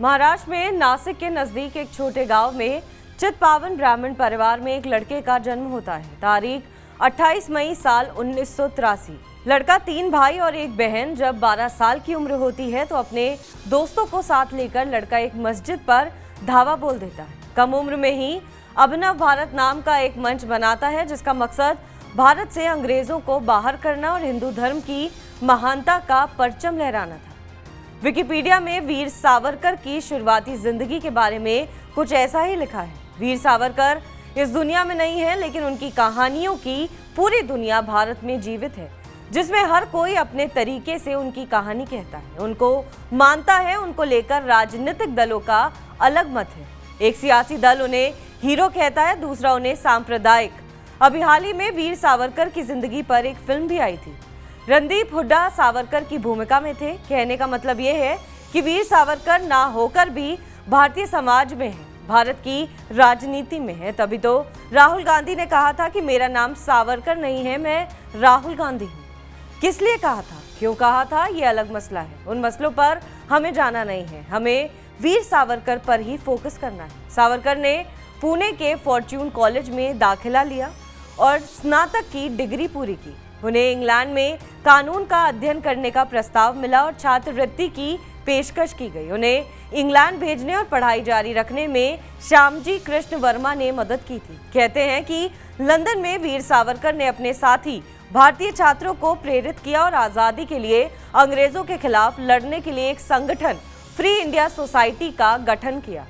महाराष्ट्र में नासिक के नजदीक एक छोटे गांव में चित्पावन ब्राह्मण परिवार में एक लड़के का जन्म होता है। तारीख 28 मई साल 1983। लड़का 3 भाई और एक बहन। जब 12 साल की उम्र होती है तो अपने दोस्तों को साथ लेकर लड़का एक मस्जिद पर धावा बोल देता है। कम उम्र में ही अभिनव भारत नाम का एक मंच बनाता है, जिसका मकसद भारत से अंग्रेजों को बाहर करना और हिंदू धर्म की महानता का परचम लहराना था। विकिपीडिया में वीर सावरकर की शुरुआती जिंदगी के बारे में कुछ ऐसा ही लिखा है। वीर सावरकर इस दुनिया में नहीं है, लेकिन उनकी कहानियों की पूरी दुनिया भारत में जीवित है, जिसमें हर कोई अपने तरीके से उनकी कहानी कहता है, उनको मानता है। उनको लेकर राजनीतिक दलों का अलग मत है। एक सियासी दल उन्हें हीरो कहता है, दूसरा उन्हें सांप्रदायिक। अभी हाल ही में वीर सावरकर की जिंदगी पर एक फिल्म भी आई थी। रणदीप हुड्डा सावरकर की भूमिका में थे। कहने का मतलब ये है कि वीर सावरकर ना होकर भी भारतीय समाज में है, भारत की राजनीति में है। तभी तो राहुल गांधी ने कहा था कि मेरा नाम सावरकर नहीं है, मैं राहुल गांधी हूँ। किस लिए कहा था, क्यों कहा था, ये अलग मसला है। उन मसलों पर हमें जाना नहीं है, हमें वीर सावरकर पर ही फोकस करना है। सावरकर ने पुणे के फॉर्च्यून कॉलेज में दाखिला लिया और स्नातक की डिग्री पूरी की। उन्हें इंग्लैंड में कानून का अध्ययन करने का प्रस्ताव मिला और छात्रवृत्ति की पेशकश की गई। उन्हें इंग्लैंड भेजने और पढ़ाई जारी रखने में श्यामजी कृष्ण वर्मा ने मदद की थी। कहते हैं कि लंदन में वीर सावरकर ने अपने साथी भारतीय छात्रों को प्रेरित किया और आज़ादी के लिए अंग्रेजों के खिलाफ लड़ने के लिए एक संगठन फ्री इंडिया सोसाइटी का गठन किया।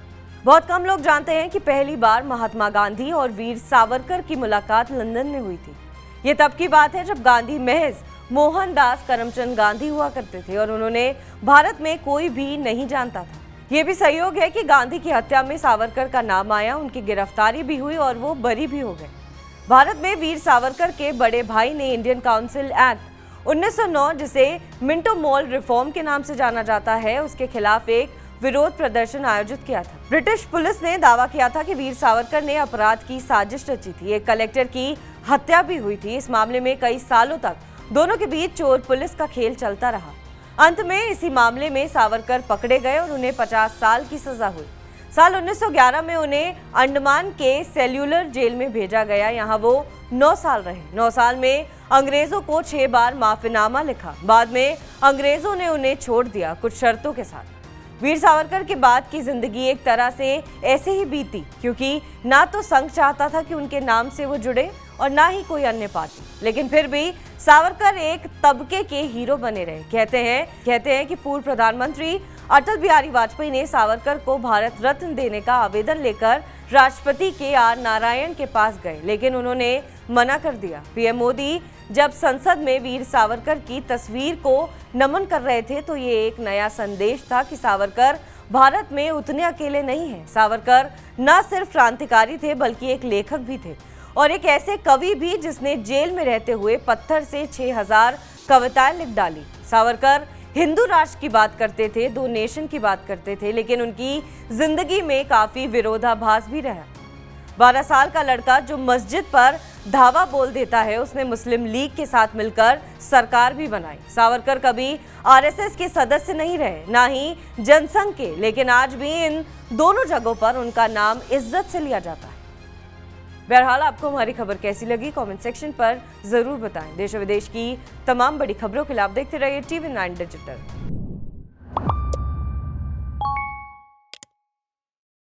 बहुत कम लोग जानते हैं कि पहली बार महात्मा गांधी और वीर सावरकर की मुलाकात लंदन में हुई थी। ये तब की बात है जब गांधी महज मोहनदास करमचंद गांधी हुआ करते थे और उन्होंने भारत में कोई भी नहीं जानता था। ये भी संयोग है कि गांधी की हत्या में सावरकर का नाम आया, उनकी गिरफ्तारी भी हुई और वो बरी भी हो गए। भारत में वीर सावरकर के बड़े भाई ने इंडियन काउंसिल एक्ट 1909, जिसे मिंटो मॉल रिफॉर्म के नाम से जाना जाता है, उसके खिलाफ एक विरोध प्रदर्शन आयोजित किया था। ब्रिटिश पुलिस ने दावा किया था कि वीर सावरकर ने अपराध की साजिश रची थी। एक कलेक्टर की हत्या भी हुई थी। इस मामले में कई सालों तक दोनों के बीच चोर पुलिस का खेल चलता रहा। अंत में इसी मामले में सावरकर पकड़े गए और उन्हें 50 साल की सजा हुई। साल 1911 में उन्हें अंडमान के सेल्यूलर जेल में भेजा गया। यहाँ वो 9 साल रहे। 9 साल में अंग्रेजों को 6 बार माफीनामा लिखा। बाद में अंग्रेजों ने उन्हें छोड़ दिया, कुछ शर्तों के साथ। वीर सावरकर के बाद की जिंदगी एक तरह से ऐसे ही बीती, क्योंकि ना तो संघ चाहता था कि उनके नाम से वो जुड़े और ना ही कोई अन्य पार्टी, लेकिन फिर भी सावरकर एक तबके के हीरो बने रहे। कहते हैं कि पूर्व प्रधानमंत्री अटल बिहारी वाजपेयी ने सावरकर को भारत रत्न देने का आवेदन लेकर राष्ट्रपति के नारायण के पास गए, लेकिन उन्होंने मना कर दिया। पीएम मोदी जब संसद में वीर सावरकर की तस्वीर को नमन कर रहे थे तो ये एक नया संदेश था कि सावरकर भारत में उतने अकेले नहीं हैं। सावरकर न सिर्फ क्रांतिकारी थे, बल्कि एक लेखक भी थे और एक ऐसे कवि भी जिसने जेल में रहते हुए पत्थर से 6000 कविताएं लिख डाली। सावरकर हिंदू राष्ट्र की बात करते थे, 2 नेशन की बात करते थे, लेकिन उनकी जिंदगी में काफी विरोधाभास भी रहा। 12 साल का लड़का जो मस्जिद पर धावा बोल देता है, उसने मुस्लिम लीग के साथ मिलकर सरकार भी बनाई। सावरकर कभी आरएसएस के सदस्य नहीं रहे, ना ही जनसंघ के, लेकिन आज भी इन दोनों जगहों पर उनका नाम इज्जत से लिया जाता है। बहरहाल, आपको हमारी खबर कैसी लगी, कमेंट सेक्शन पर जरूर बताएं। देश और विदेश की तमाम बड़ी खबरों के लिए आप देखते रहिए TV9 डिजिटल।